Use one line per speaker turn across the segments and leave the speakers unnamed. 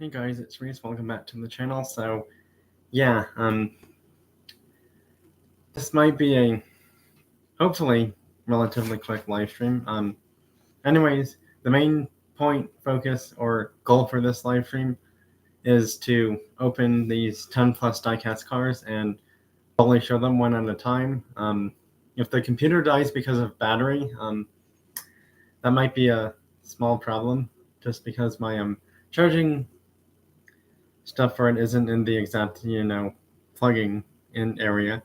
Hey guys, it's Reese. Welcome back to the channel. So, yeah, this might be a hopefully relatively quick live stream. Anyways, the main point, focus, or goal for this live stream is to open these 10 plus diecast cars and slowly show them one at a time. If the computer dies because of battery, that might be a small problem, just because my charging stuff for it isn't in the exact, plugging in area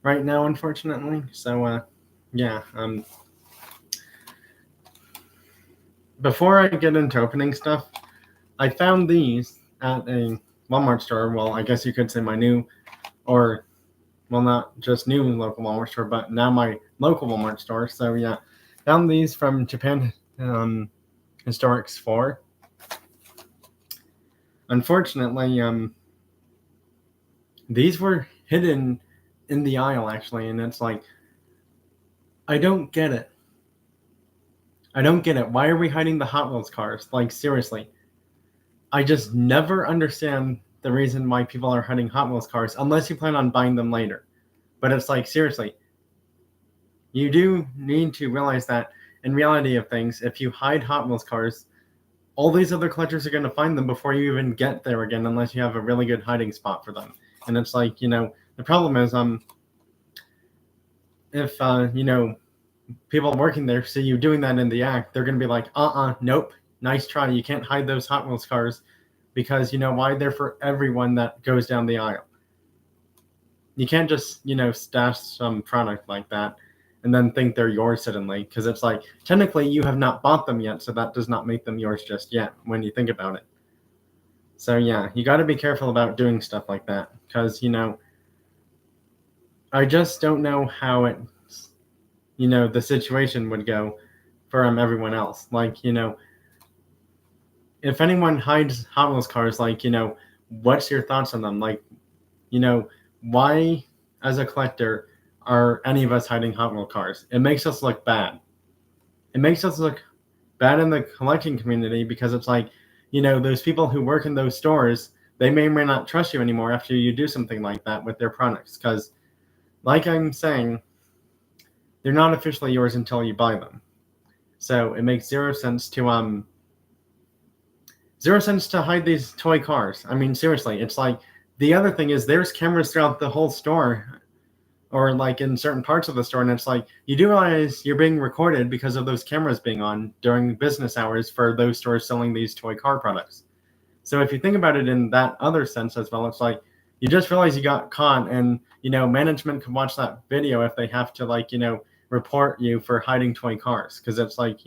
right now, unfortunately. So, yeah. Before I get into opening stuff, I found these at a Walmart store. Well, I guess you could say my new, or, well, not just new local Walmart store, but now my local Walmart store. So, yeah, found these from Japan Historics 4. Unfortunately, these were hidden in the aisle, actually, and it's like, I don't get it. Why are we hiding the Hot Wheels cars? Like, seriously. I just never understand the reason why people are hiding Hot Wheels cars, unless you plan on buying them later. But it's like, seriously, you do need to realize that in reality of things, if you hide Hot Wheels cars, all these other collectors are going to find them before you even get there again, unless you have a really good hiding spot for them. And it's like, the problem is, if, people working there see you doing that in the act, they're going to be like, nope, nice try. You can't hide those Hot Wheels cars because, you know why? They're for everyone that goes down the aisle. You can't just, stash some product like that and then think they're yours suddenly, because it's like, technically you have not bought them yet, so that does not make them yours just yet when you think about it. So yeah, you got to be careful about doing stuff like that, because, I just don't know how it, the situation would go for everyone else. Like, if anyone hides Hot Wheels cars, like, what's your thoughts on them? Like, why, as a collector, are any of us hiding Hot Wheel cars? It makes us look bad. It makes us look bad in the collecting community, because it's like, those people who work in those stores, they may or may not trust you anymore after you do something like that with their products. Because, like I'm saying, they're not officially yours until you buy them. So it makes zero sense to hide these toy cars. I mean, seriously, it's like, the other thing is there's cameras throughout the whole store, or like in certain parts of the store, and it's like, you do realize you're being recorded because of those cameras being on during business hours for those stores selling these toy car products. So if you think about it in that other sense as well, it's like, you just realize you got caught, and management can watch that video if they have to, like, report you for hiding toy cars, because it's like,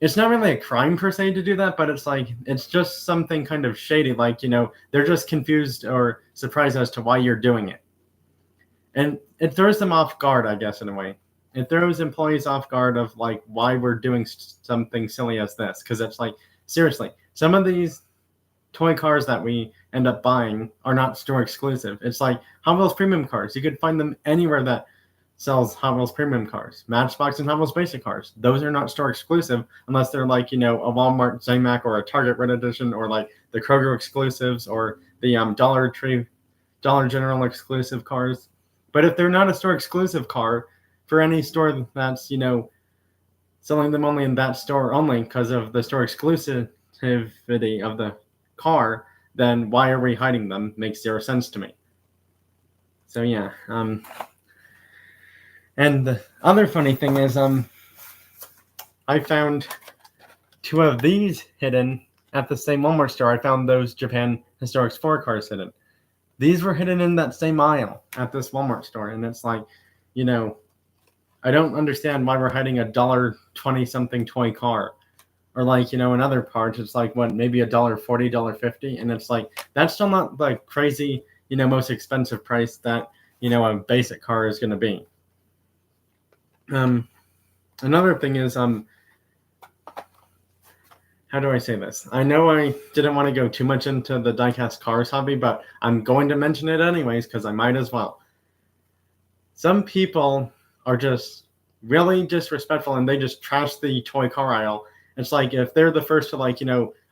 it's not really a crime per se to do that, but it's like, it's just something kind of shady. Like, they're just confused or surprised as to why you're doing it. And it throws them off guard, I guess, in a way. It throws employees off guard of, like, why we're doing something silly as this. Because it's like, seriously, some of these toy cars that we end up buying are not store exclusive. It's like Hot Wheels premium cars. You could find them anywhere that sells Hot Wheels premium cars. Matchbox and Hot Wheels basic cars. Those are not store exclusive unless they're like, a Walmart Zaymac or a Target Red Edition, or like the Kroger exclusives, or the Dollar General exclusive cars. But if they're not a store exclusive car for any store that's, selling them only in that store only because of the store exclusivity of the car, then why are we hiding them? Makes zero sense to me. So yeah, and the other funny thing is, I found two of these hidden at the same Walmart store. I found those Japan Historics 4 cars hidden. These were hidden in that same aisle at this Walmart store, and it's like, I don't understand why we're hiding $1.20 something toy car, or like, in other parts, it's like, what, maybe $1.40, $1.50, and it's like, that's still not the crazy, most expensive price that, a basic car is going to be. Another thing is, how do I say this? I know I didn't want to go too much into the diecast cars hobby, but I'm going to mention it anyways, because I might as well. Some people are just really disrespectful, and they just trash the toy car aisle. It's like, if they're the first to, like,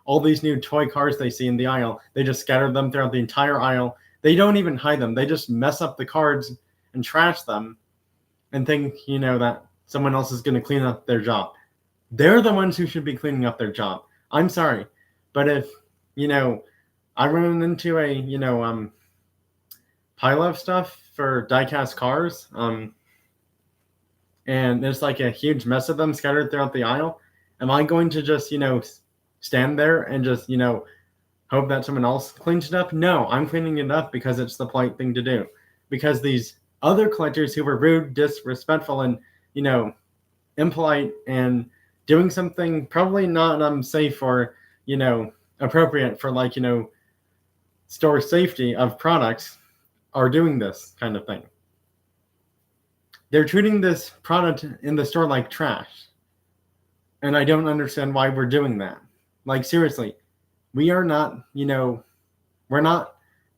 all these new toy cars they see in the aisle, they just scatter them throughout the entire aisle. They don't even hide them. They just mess up the cards and trash them and think, that someone else is going to clean up their job. They're the ones who should be cleaning up their job. I'm sorry. But if, I run into a, pile of stuff for diecast cars, and there's like a huge mess of them scattered throughout the aisle, am I going to just, stand there and just, hope that someone else cleans it up? No, I'm cleaning it up because it's the polite thing to do. Because these other collectors who were rude, disrespectful, and, impolite and doing something probably not safe or, appropriate for like, store safety of products are doing this kind of thing. They're treating this product in the store like trash. And I don't understand why we're doing that. Like, seriously, we are not, we're not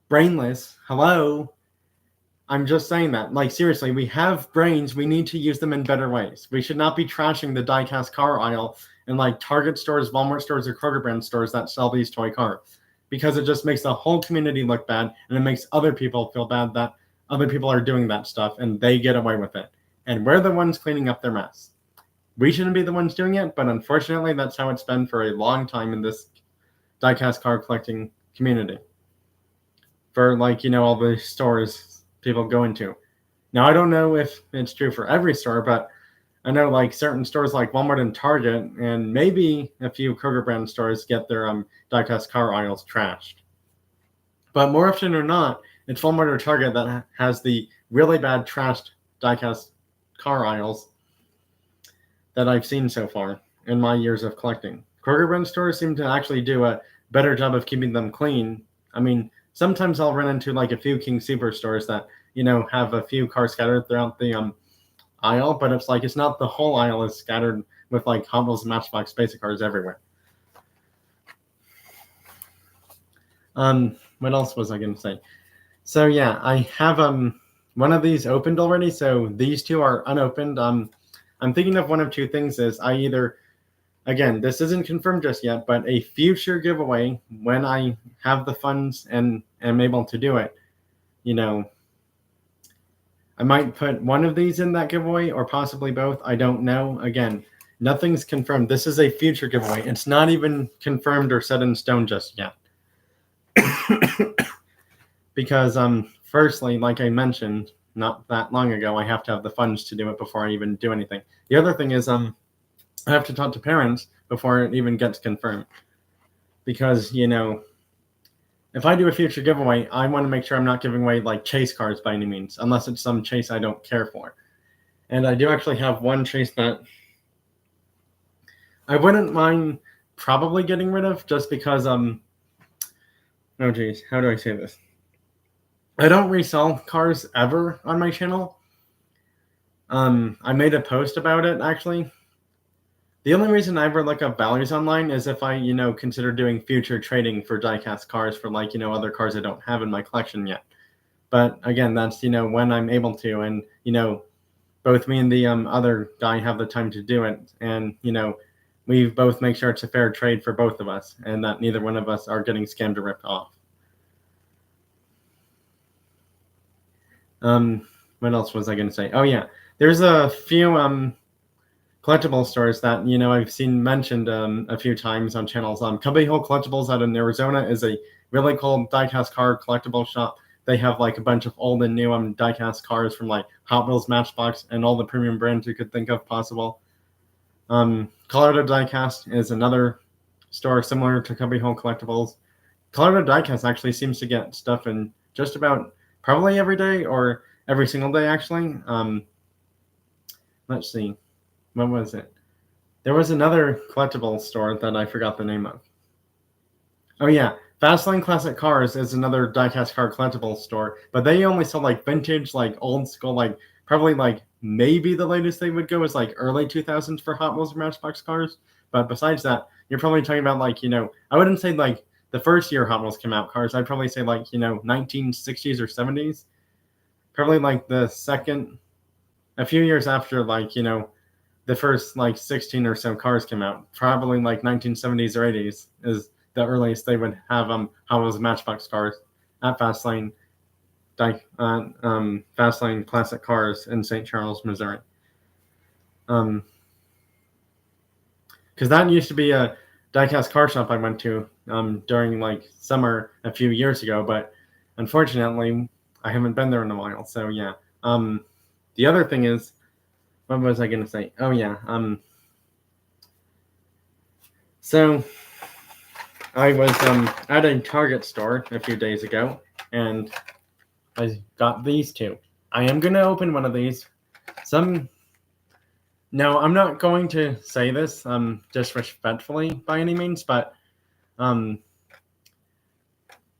brainless. Hello? I'm just saying that. Like, seriously, we have brains. We need to use them in better ways. We should not be trashing the diecast car aisle in like Target stores, Walmart stores, or Kroger brand stores that sell these toy cars. Because it just makes the whole community look bad, and it makes other people feel bad that other people are doing that stuff, and they get away with it. And we're the ones cleaning up their mess. We shouldn't be the ones doing it, but unfortunately, that's how it's been for a long time in this diecast car collecting community. For like, all the stores people go into. Now, I don't know if it's true for every store, but I know like certain stores like Walmart and Target and maybe a few Kroger brand stores get their diecast car aisles trashed. But more often than not, it's Walmart or Target that has the really bad trashed diecast car aisles that I've seen so far in my years of collecting. Kroger brand stores seem to actually do a better job of keeping them clean. I mean, sometimes I'll run into like a few King Super stores that, have a few cars scattered throughout the aisle, but it's like it's not the whole aisle is scattered with like Hot Wheels and Matchbox basic cars everywhere. What else was I going to say? So yeah, I have one of these opened already. So these two are unopened. I'm thinking of one of two things. Is I either, again, this isn't confirmed just yet, but a future giveaway when I have the funds and am able to do it, I might put one of these in that giveaway or possibly both. I don't know. Again, nothing's confirmed. This is a future giveaway. It's not even confirmed or set in stone just yet. Because firstly, like I mentioned not that long ago, I have to have the funds to do it before I even do anything. The other thing is I have to talk to parents before it even gets confirmed. Because, if I do a future giveaway, I want to make sure I'm not giving away like chase cars by any means, unless it's some chase I don't care for. And I do actually have one chase that I wouldn't mind probably getting rid of just because oh geez, how do I say this? I don't resell cars ever on my channel. I made a post about it actually. The only reason I ever look up values online is if I, consider doing future trading for diecast cars for like, other cars I don't have in my collection yet. But again, that's, when I'm able to, and, both me and the other guy have the time to do it. And, we both make sure it's a fair trade for both of us and that neither one of us are getting scammed or ripped off. What else was I going to say? Oh yeah, there's a few, collectible stores that I've seen mentioned a few times on channels. Cubby Hole Collectibles out in Arizona is a really cool diecast car collectible shop. They have like a bunch of old and new diecast cars from like Hot Wheels, Matchbox, and all the premium brands you could think of possible. Colorado Diecast is another store similar to Cubby Hole Collectibles. Colorado Diecast actually seems to get stuff in just about probably every day or every single day actually. Let's see. What was it? There was another collectible store that I forgot the name of. Oh yeah, Fastlane Classic Cars is another diecast car collectible store, but they only sell like vintage, like old school, like probably like maybe the latest they would go is like early 2000s for Hot Wheels or Matchbox cars. But besides that, you're probably talking about like, I wouldn't say like the first year Hot Wheels came out cars. I'd probably say like, 1960s or 70s. Probably like the second, a few years after like, the first like 16 or so cars came out, probably like 1970s or 80s is the earliest they would have Hot Wheels Matchbox cars at Fastlane Fastlane Classic Cars in St. Charles, Missouri. Because that used to be a Diecast car shop I went to during like summer a few years ago, but unfortunately I haven't been there in a while. So yeah. The other thing is, what was I going to say? Oh yeah. So I was at a Target store a few days ago, and I got these two. I am going to open one of these. No, I'm not going to say this disrespectfully by any means, but even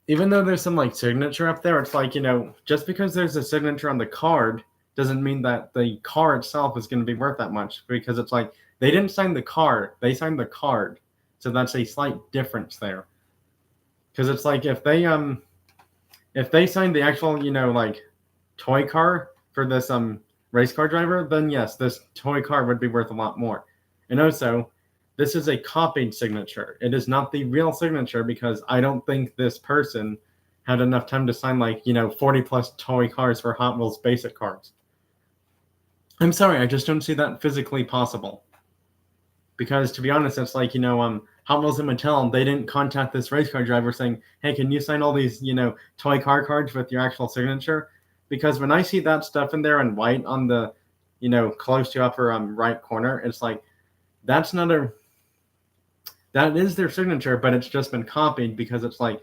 though there's some like signature up there, it's like, just because there's a signature on the card doesn't mean that the car itself is going to be worth that much, because it's like they didn't sign the car, they signed the card. So that's a slight difference there. Because it's like if they signed the actual, like toy car for this race car driver, then yes, this toy car would be worth a lot more. And also, this is a copied signature. It is not the real signature, because I don't think this person had enough time to sign 40 plus toy cars for Hot Wheels basic cars. I'm sorry, I just don't see that physically possible. Because to be honest, it's like, Hot Wheels and Mattel, they didn't contact this race car driver saying, hey, can you sign all these, toy car cards with your actual signature? Because when I see that stuff in there in white on the, close to upper right corner, it's like, that is their signature, but it's just been copied, because it's like,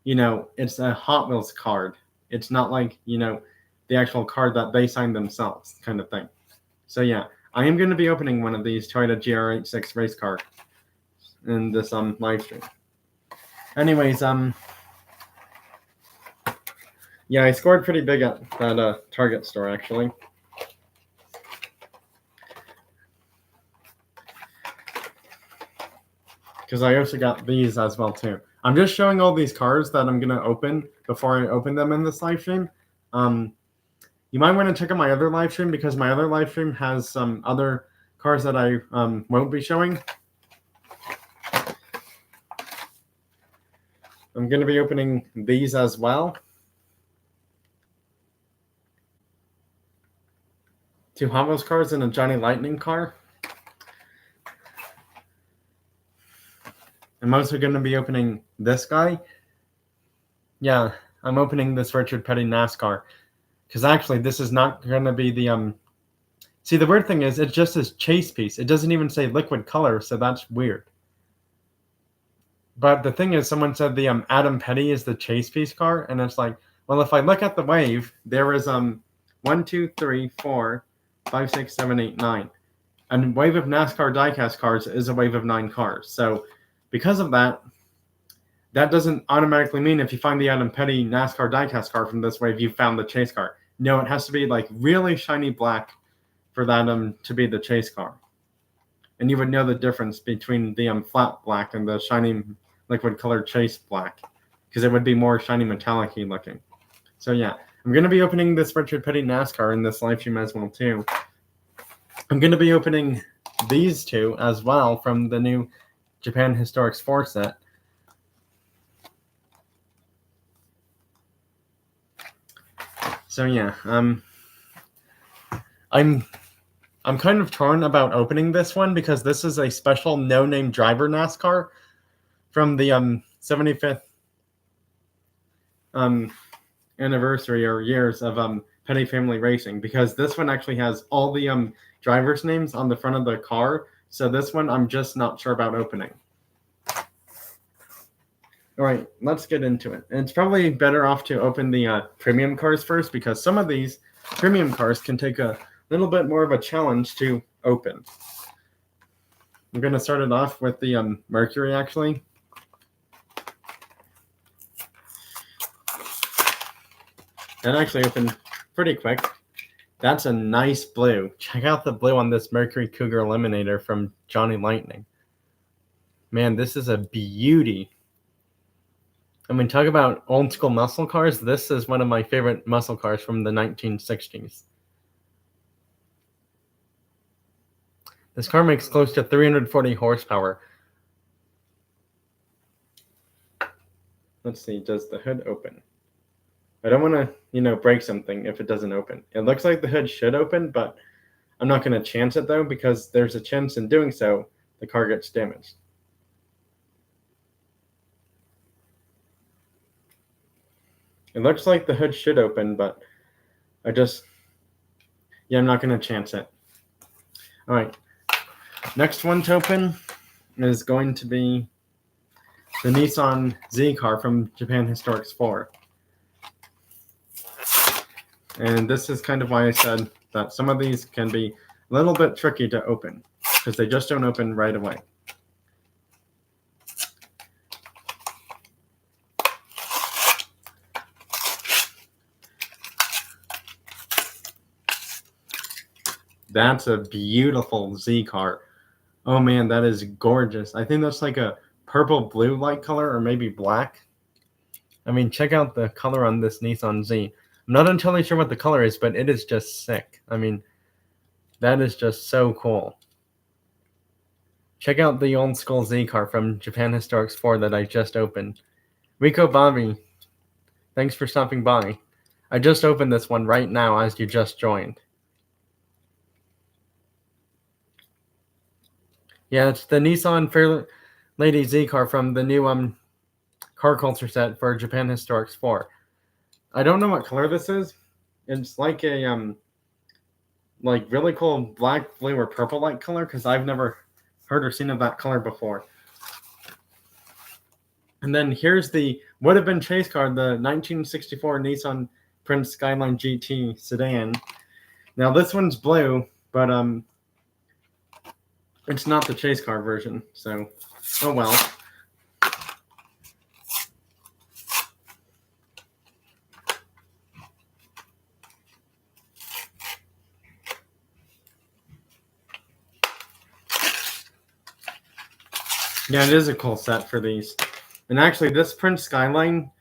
it's a Hot Wheels card. It's not like, the actual card that they signed themselves, kind of thing. So yeah, I am going to be opening one of these Toyota GR86 race car in this live stream. Anyways, yeah, I scored pretty big at that Target store, actually. Because I also got these as well too. I'm just showing all these cars that I'm gonna open before I open them in this live stream. You might want to check out my other live stream, because my other live stream has some other cars that I won't be showing. I'm gonna be opening these as well. 2 Hot Wheels cars and a Johnny Lightning car. I'm also going to be opening this guy. Yeah, I'm opening this Richard Petty NASCAR. Because actually, this is not going to be the... See, the weird thing is, it just says chase piece. It doesn't even say liquid color, so that's weird. But the thing is, someone said the Adam Petty is the chase piece car, and it's like, well, if I look at the wave, there is 1, 2, 3, 4, 5, 6, 7, 8, 9. And wave of NASCAR diecast cars is a wave of 9 cars. So because of that, that doesn't automatically mean if you find the Adam Petty NASCAR diecast car from this wave, you found the chase car. No, it has to be like really shiny black for that to be the chase car. And you would know the difference between the flat black and the shiny liquid colored chase black, because it would be more shiny metallic-y looking. So yeah, I'm going to be opening this Richard Petty NASCAR in this live stream as well too. I'm going to be opening these two as well from the new Japan Historics 4 set. So yeah, I'm kind of torn about opening this one, because this is a special no-name driver NASCAR from the 75th anniversary or years of Petty Family Racing, because this one actually has all the drivers' names on the front of the car. So this one I'm just not sure about opening. All right, let's get into it. And it's probably better off to open the premium cars first, because some of these premium cars can take a little bit more of a challenge to open. I'm going to start it off with the Mercury, actually. That actually opened pretty quick. That's a nice blue. Check out the blue on this Mercury Cougar Eliminator from Johnny Lightning. Man, this is a beauty. I mean, talk about old school muscle cars. This is one of my favorite muscle cars from the 1960s. This car makes close to 340 horsepower. let's see, does the hood open? I don't want to, break something if it doesn't open. It looks like the hood should open, but I'm not going to chance it though, because there's a chance in doing so the car gets damaged. It looks like the hood should open, but I'm not going to chance it. All right. Next one to open is going to be the Nissan Z car from Japan Historics 4. And this is kind of why I said that some of these can be a little bit tricky to open, because they just don't open right away. That's a beautiful Z car. Oh man, that is gorgeous. I think that's like a purple blue light color, or maybe black. I mean, check out the color on this Nissan Z. I'm not entirely sure what the color is, but it is just sick. I mean, that is just so cool. Check out the old school Z car from Japan Historics 4 that I just opened. Rico Bobby, thanks for stopping by. I just opened this one right now as you just joined. Yeah, it's the Nissan Fair Lady Z car from the new car culture set for Japan Historics 4. I don't know what color this is. It's like a like really cool black, blue, or purple light color, because I've never heard or seen of that color before. And then here's the would have been chase car, the 1964 Nissan Prince Skyline GT sedan. Now this one's blue, but it's not the chase car version, so oh well. Yeah, it is a cool set for these. And actually, this Prince Skyline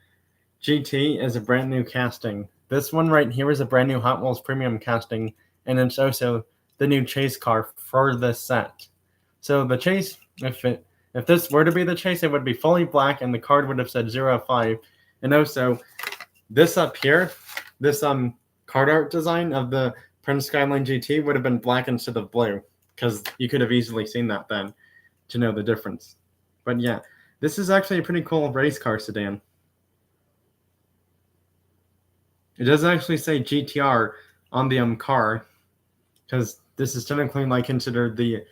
GT is a brand new casting. This one right here is a brand new Hot Wheels premium casting, and it's also the new chase car for this set. So the chase, if this were to be the chase, it would be fully black, and the card would have said 005. And also, this up here, this card art design of the Prince Skyline GT would have been black instead of blue, because you could have easily seen that then to know the difference. But yeah, this is actually a pretty cool race car sedan. It does actually say GTR on the car, because this is technically like considered the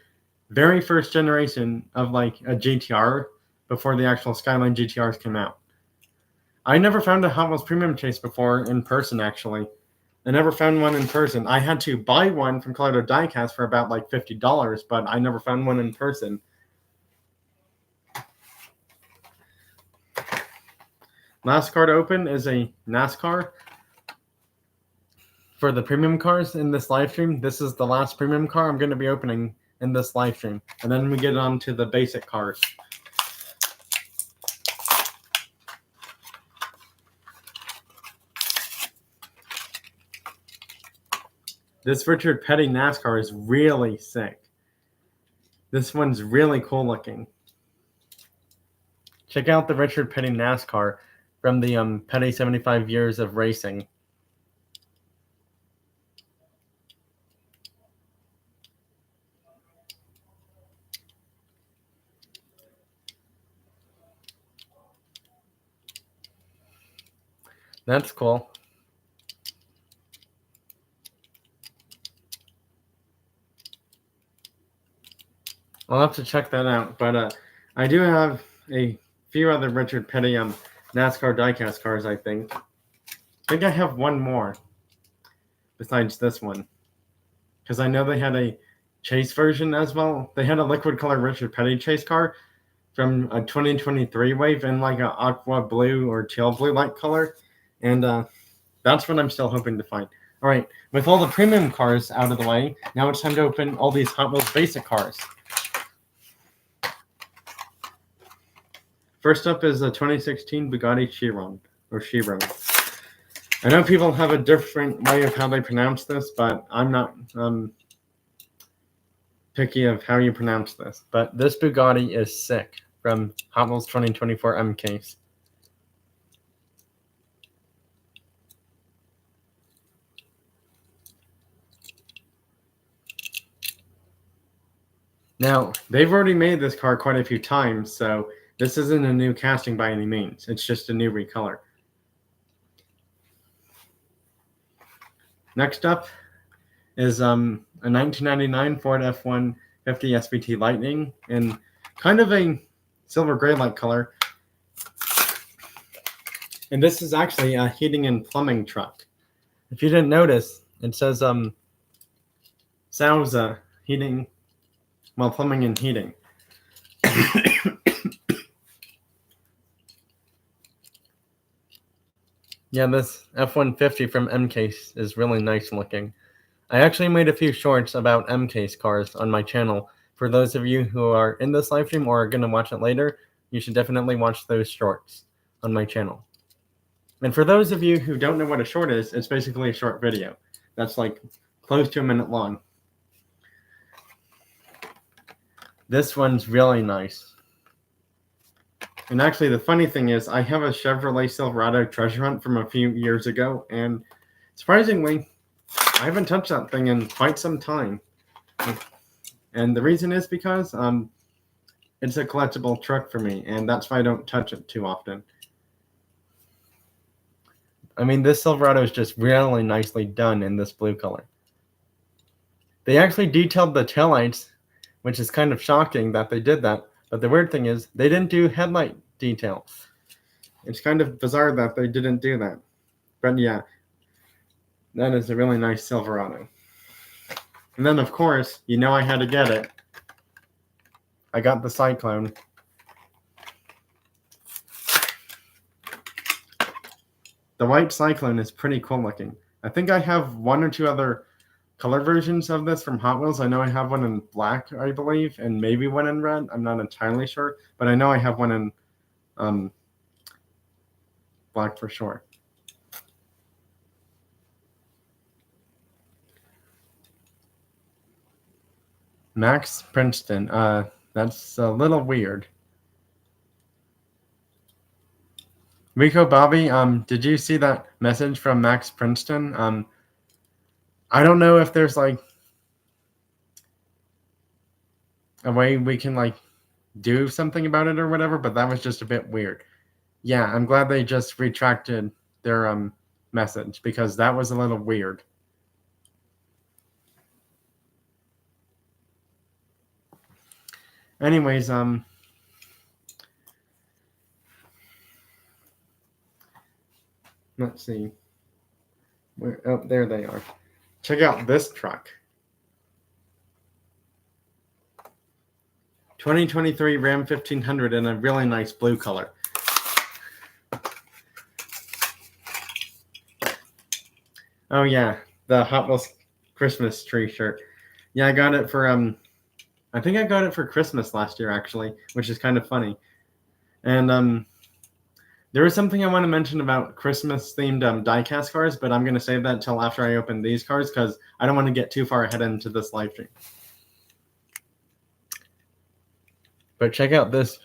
very first generation of like a GTR before the actual Skyline GTRs came out. I never found a Hot Wheels Premium Chase before in person, actually. I never found one in person. I had to buy one from Colorado Diecast for about like $50, but I never found one in person. Last car to open is a NASCAR for the premium cars in this live stream. This is the last premium car I'm going to be opening in this live stream. And then we get on to the basic cars. This Richard Petty NASCAR is really sick. This one's really cool looking. Check out the Richard Petty NASCAR from the Petty 75 Years of Racing. That's cool. I'll have to check that out. But I do have a few other Richard Petty NASCAR diecast cars, I think. I have one more besides this one, because I know they had a chase version as well. They had a liquid color Richard Petty chase car from a 2023 wave in like a aqua blue or teal blue light color, and that's what I'm still hoping to find. All right, with all the premium cars out of the way, now it's time to open all these Hot Wheels basic cars. First up is the 2016 Bugatti Chiron, or Chiron. I know people have a different way of how they pronounce this, but I'm not picky of how you pronounce this. But this Bugatti is sick from Hot Wheels 2024 M case. Now, they've already made this car quite a few times, so this isn't a new casting by any means. It's just a new recolor. Next up is a 1999 Ford F-150 SVT Lightning in kind of a silver gray light color. And this is actually a heating and plumbing truck. If you didn't notice, it says Sauza heating, well, plumbing and heating. Yeah, this F-150 from M-Case is really nice looking. I actually made a few shorts about M-Case cars on my channel. For those of you who are in this live stream or are going to watch it later, you should definitely watch those shorts on my channel. And for those of you who don't know what a short is, it's basically a short video. That's like close to a minute long. This one's really nice. And actually, the funny thing is, I have a Chevrolet Silverado treasure hunt from a few years ago, and surprisingly, I haven't touched that thing in quite some time. And the reason is because it's a collectible truck for me, and that's why I don't touch it too often. I mean, this Silverado is just really nicely done in this blue color. They actually detailed the taillights, which is kind of shocking that they did that. But the weird thing is, they didn't do headlight detail. It's kind of bizarre that they didn't do that. But yeah, that is a really nice Silverado. And then, of course, you know I had to get it. I got the Cyclone. The white Cyclone is pretty cool looking. I think I have one or two other color versions of this from Hot Wheels. I know I have one in black, I believe, and maybe one in red. I'm not entirely sure, but I know I have one in black for sure. Max Princeton. That's a little weird. Rico Bobby, did you see that message from Max Princeton? I don't know if there's like a way we can like do something about it or whatever, but that was just a bit weird. Yeah, I'm glad they just retracted their message because that was a little weird. Anyways, let's see. Oh, there they are. Check out this truck. 2023 Ram 1500 in a really nice blue color. Oh yeah, the Hot Wheels Christmas tree shirt. Yeah, I got it for I think I got it for Christmas last year actually, which is kind of funny. And there was something I want to mention about Christmas themed diecast cars, but I'm going to save that till after I open these cars because I don't want to get too far ahead into this live stream. But check out this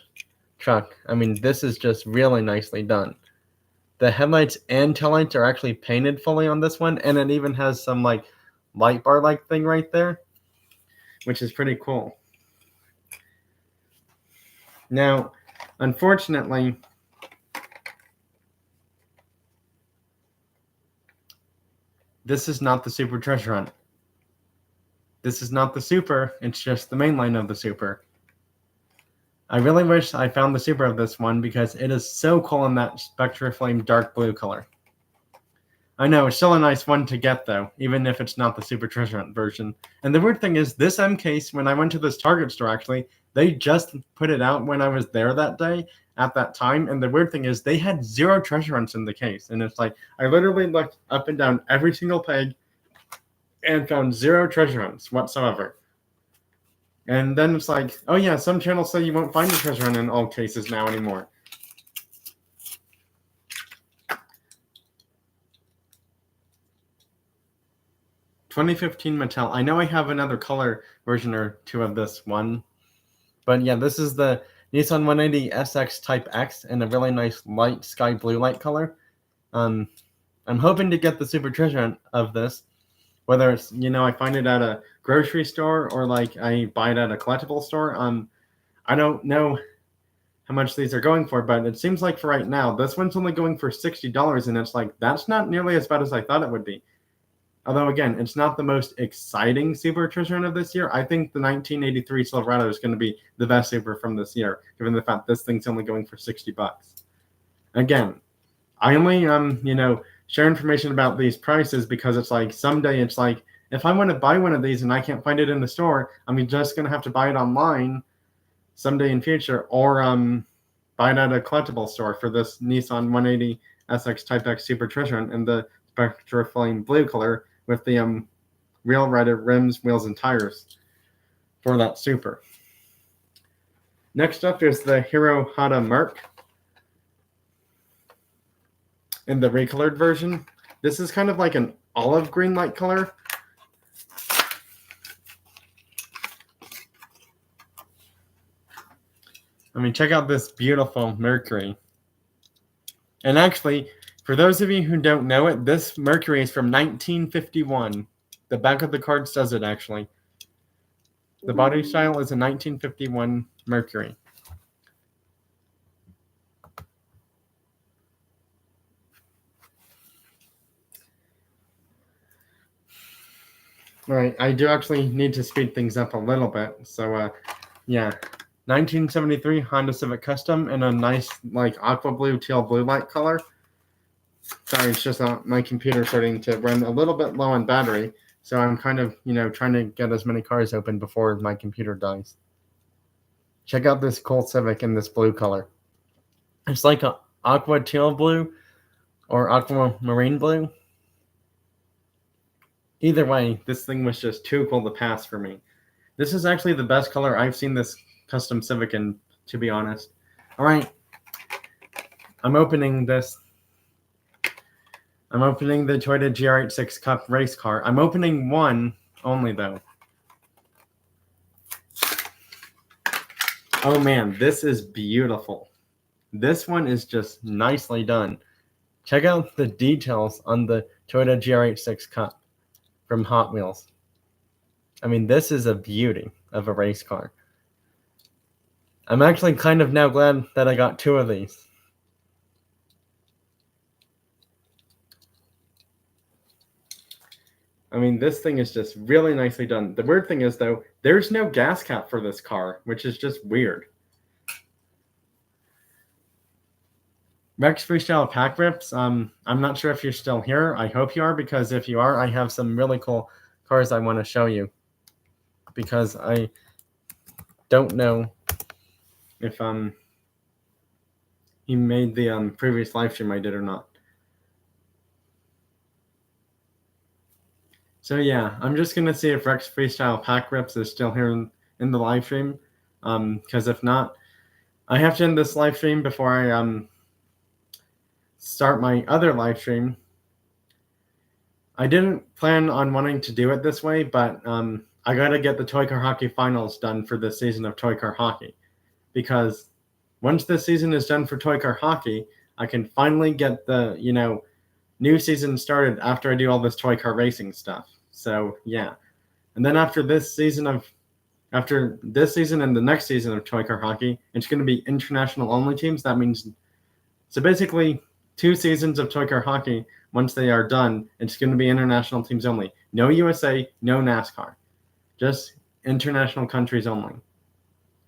truck. I mean, this is just really nicely done. The headlights and taillights are actually painted fully on this one, and it even has some like light bar like thing right there, which is pretty cool. Now, unfortunately, this is not the Super Treasure Hunt. This is not the Super, it's just the main line of the Super. I really wish I found the Super of this one because it is so cool in that Spectra Flame dark blue color. I know, it's still a nice one to get though, even if it's not the Super Treasure Hunt version. And the weird thing is, this M case, when I went to this Target store actually, they just put it out when I was there that day, at that time. And the weird thing is, they had 0 treasure hunts in the case. And it's like, I literally looked up and down every single peg and found 0 treasure hunts whatsoever. And then it's like, oh yeah, some channels say you won't find a treasure hunt in all cases now anymore. $2015 Mattel. I know I have another color version or two of this one. But yeah, this is the Nissan 180 SX Type X in a really nice light sky blue light color. I'm hoping to get the Super Treasure Hunt of this. Whether it's, I find it at a grocery store or like I buy it at a collectible store. I don't know how much these are going for, but it seems like for right now, this one's only going for $60, and it's like that's not nearly as bad as I thought it would be. Although again, it's not the most exciting Super treasure hunt of this year. I think the 1983 Silverado is going to be the best Super from this year, given the fact this thing's only going for $60. Again, I only share information about these prices because it's like someday it's like if I want to buy one of these and I can't find it in the store, I'm just going to have to buy it online someday in future, or buy it at a collectible store for this Nissan 180 SX Type X Super treasure hunt in the Spectra Flame blue color with the real red rims, wheels, and tires for that Super. Next up is the Hero Hada Merc in the recolored version. This is kind of like an olive green light color. I mean, check out this beautiful Mercury. And actually, for those of you who don't know it, this Mercury is from 1951. The back of the card says it, actually. The body style is a 1951 Mercury. All right, I do actually need to speed things up a little bit. So, yeah. 1973 Honda Civic Custom in a nice, like, aqua blue, teal blue light color. Sorry, it's just my computer starting to run a little bit low on battery. So I'm kind of, trying to get as many cars open before my computer dies. Check out this cool Civic in this blue color. It's like a aqua teal blue or aqua marine blue. Either way, this thing was just too cool to pass for me. This is actually the best color I've seen this custom Civic in, to be honest. All right. I'm opening this. I'm opening the Toyota GR86 Cup race car. I'm opening one only, though. Oh, man, this is beautiful. This one is just nicely done. Check out the details on the Toyota GR86 Cup from Hot Wheels. I mean, this is a beauty of a race car. I'm actually kind of now glad that I got two of these. I mean, this thing is just really nicely done. The weird thing is, though, there's no gas cap for this car, which is just weird. Rex Freestyle Pack Rips, I'm not sure if you're still here. I hope you are, because if you are, I have some really cool cars I want to show you. Because I don't know if he made the previous live stream I did or not. So yeah, I'm just gonna see if Rex Freestyle Pack Rips is still here in the live stream. Because if not, I have to end this live stream before I start my other live stream. I didn't plan on wanting to do it this way, but I gotta get the Toy Car Hockey Finals done for this season of Toy Car Hockey. Because once this season is done for Toy Car Hockey, I can finally get the, new season started after I do all this toy car racing stuff. So, yeah. And then after this season and the next season of Toy Car Hockey, it's going to be international only teams. That means, so basically 2 seasons of Toy Car Hockey, once they are done, it's going to be international teams only. No USA, no NASCAR. Just international countries only.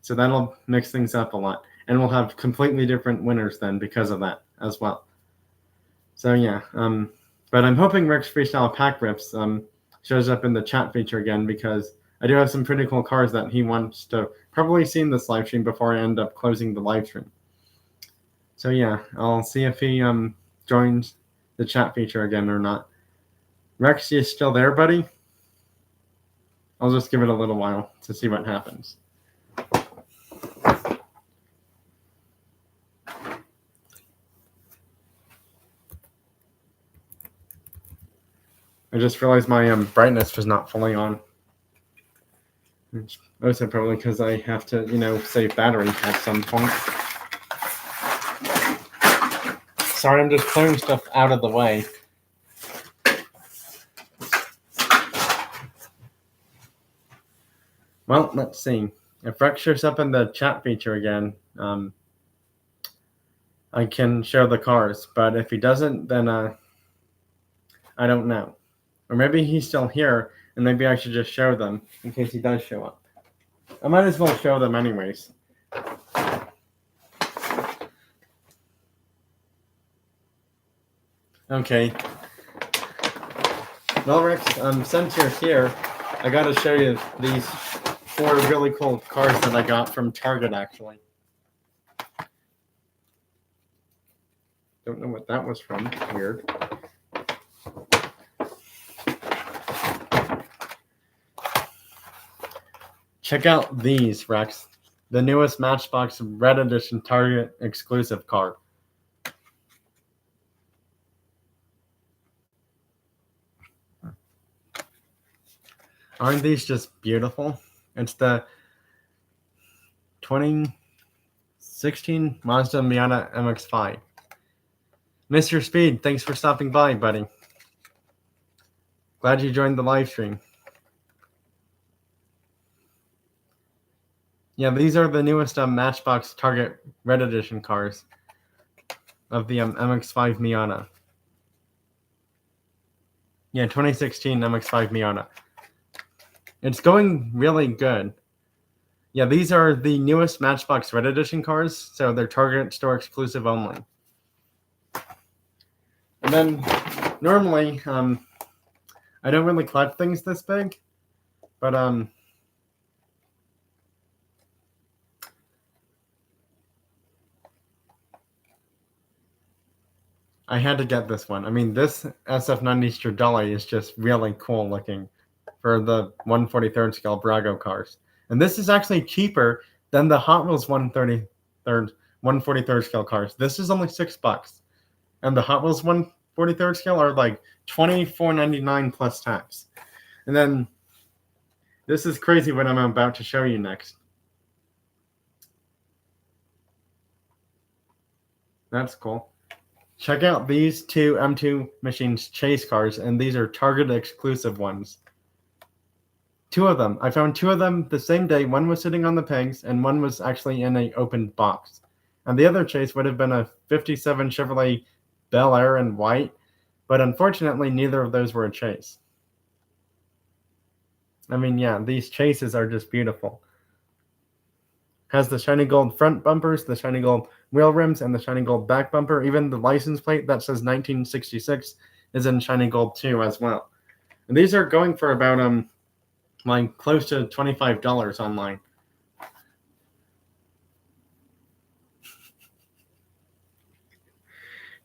So that'll mix things up a lot. And we'll have completely different winners then because of that as well. So yeah, but I'm hoping Rex Freestyle Pack Rips shows up in the chat feature again, because I do have some pretty cool cars that he wants to probably see in this live stream before I end up closing the live stream. So yeah, I'll see if he joins the chat feature again or not. Rex, you still there, buddy? I'll just give it a little while to see what happens. I just realized my brightness was not fully on. It's also probably because I have to, save battery at some point. Sorry, I'm just clearing stuff out of the way. Well, let's see. If Rex shows up in the chat feature again, I can show the cars. But if he doesn't, then I don't know. Or maybe he's still here, and maybe I should just show them in case he does show up. I might as well show them anyways. Okay. Well, Rex, since you're here, I gotta show you these 4 really cool cars that I got from Target, actually. Don't know what that was from. Weird. Check out these, Rex. The newest Matchbox Red Edition Target exclusive car. Aren't these just beautiful? It's the 2016 Mazda Miata MX-5. Mr. Speed, thanks for stopping by, buddy. Glad you joined the live stream. Yeah, these are the newest Matchbox Target Red Edition cars of the MX-5 Miata. Yeah, 2016 MX-5 Miata. It's going really good. Yeah, these are the newest Matchbox Red Edition cars, so they're Target store exclusive only. And then, normally, I don't really collect things this big, but I had to get this one. I mean, this SF90 Stradale is just really cool looking for the 1/43rd scale Brago cars. And this is actually cheaper than the Hot Wheels 1/43rd scale cars. This is only $6. And the Hot Wheels 1/43rd scale are like $24.99 plus tax. And then this is crazy what I'm about to show you next. That's cool. Check out these 2 M2 Machines chase cars, and these are Target exclusive ones. 2 of them. I found 2 of them the same day. One was sitting on the pegs, and one was actually in an open box. And the other chase would have been a 57 Chevrolet Bel Air in white, but unfortunately, neither of those were a chase. I mean, yeah, these chases are just beautiful. Has the shiny gold front bumpers, the shiny gold wheel rims, and the shiny gold back bumper. Even the license plate that says 1966 is in shiny gold too as well. And these are going for about like close to $25 online.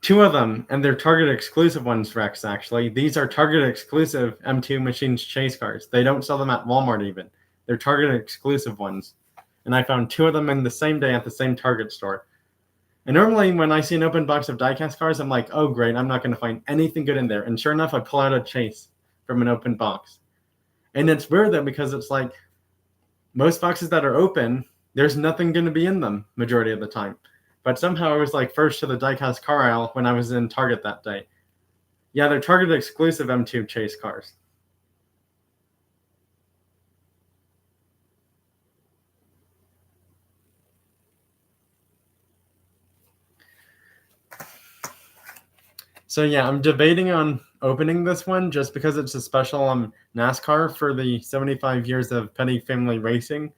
Two of them, and they're Target exclusive ones, Rex, actually. These are Target exclusive M2 Machines chase cars. They don't sell them at Walmart even. They're Target exclusive ones. And I found 2 of them in the same day at the same Target store. And normally when I see an open box of Diecast cars, I'm like, oh great, I'm not going to find anything good in there. And sure enough, I pull out a chase from an open box. And it's weird though, because it's like most boxes that are open, there's nothing going to be in them majority of the time. But somehow I was like first to the Diecast car aisle when I was in Target that day. Yeah, they're Target exclusive M2 chase cars. So yeah, I'm debating on opening this one just because it's a special NASCAR for the 75 years of Petty Family Racing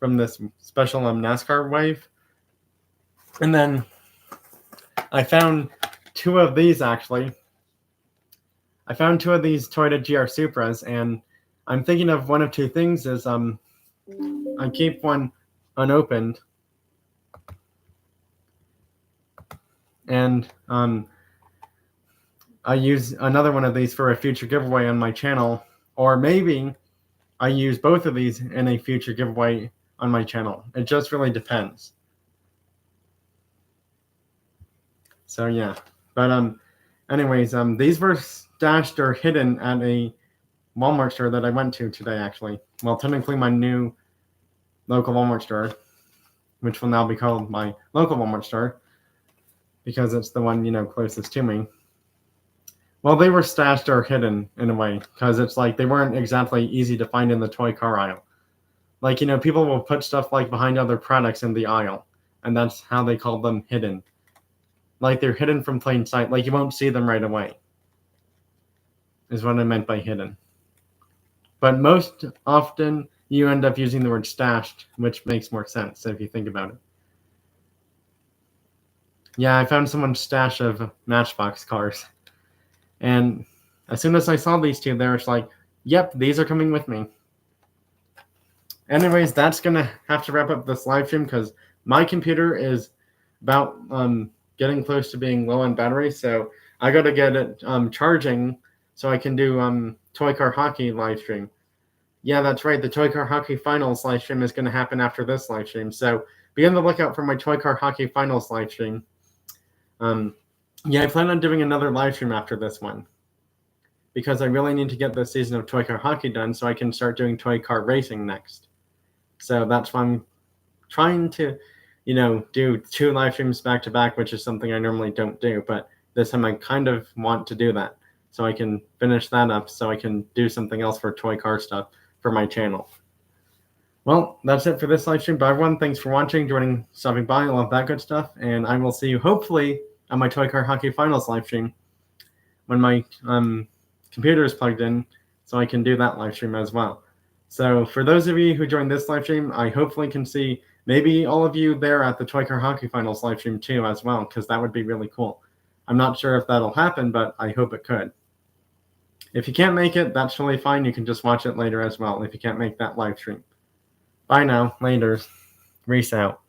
from this special NASCAR wave. And then I found 2 of these actually. I found 2 of these Toyota GR Supras, and I'm thinking of one of 2 things is I keep one unopened, and I use another one of these for a future giveaway on my channel, or maybe I use both of these in a future giveaway on my channel. It just really depends. So yeah, but anyways, these were stashed or hidden at a Walmart store that I went to today, actually. Well, technically my new local Walmart store, which will now be called my local Walmart store because it's the one, closest to me. Well, they were stashed or hidden in a way because it's like they weren't exactly easy to find in the toy car aisle. Like, people will put stuff like behind other products in the aisle, and that's how they call them hidden. Like they're hidden from plain sight. Like you won't see them right away, is what I meant by hidden. But most often, you end up using the word stashed, which makes more sense if you think about it. Yeah, I found someone's stash of Matchbox cars. And as soon as I saw these two there, it's like, yep, these are coming with me. Anyways, that's going to have to wrap up this live stream because my computer is about getting close to being low on battery. So I got to get it charging so I can do Toy Car Hockey live stream. Yeah, that's right. The Toy Car Hockey Finals live stream is going to happen after this live stream. So be on the lookout for my Toy Car Hockey Finals live stream. Yeah, I plan on doing another live stream after this one because I really need to get this season of Toy Car Hockey done so I can start doing Toy Car Racing next. So that's why I'm trying to, do 2 live streams back to back, which is something I normally don't do. But this time I kind of want to do that so I can finish that up so I can do something else for Toy Car stuff for my channel. Well, that's it for this live stream. But everyone, thanks for watching, joining, stopping by, all of that good stuff. And I will see you hopefully on my Toy Car Hockey Finals live stream when my computer is plugged in so I can do that live stream as well. So for those of you who joined this live stream, I hopefully can see maybe all of you there at the Toy Car Hockey Finals live stream too as well, because that would be really cool. I'm not sure if that'll happen, but I hope it could. If you can't make it, that's totally fine. You can just watch it later as well if you can't make that live stream. Bye now. Later. Reese out.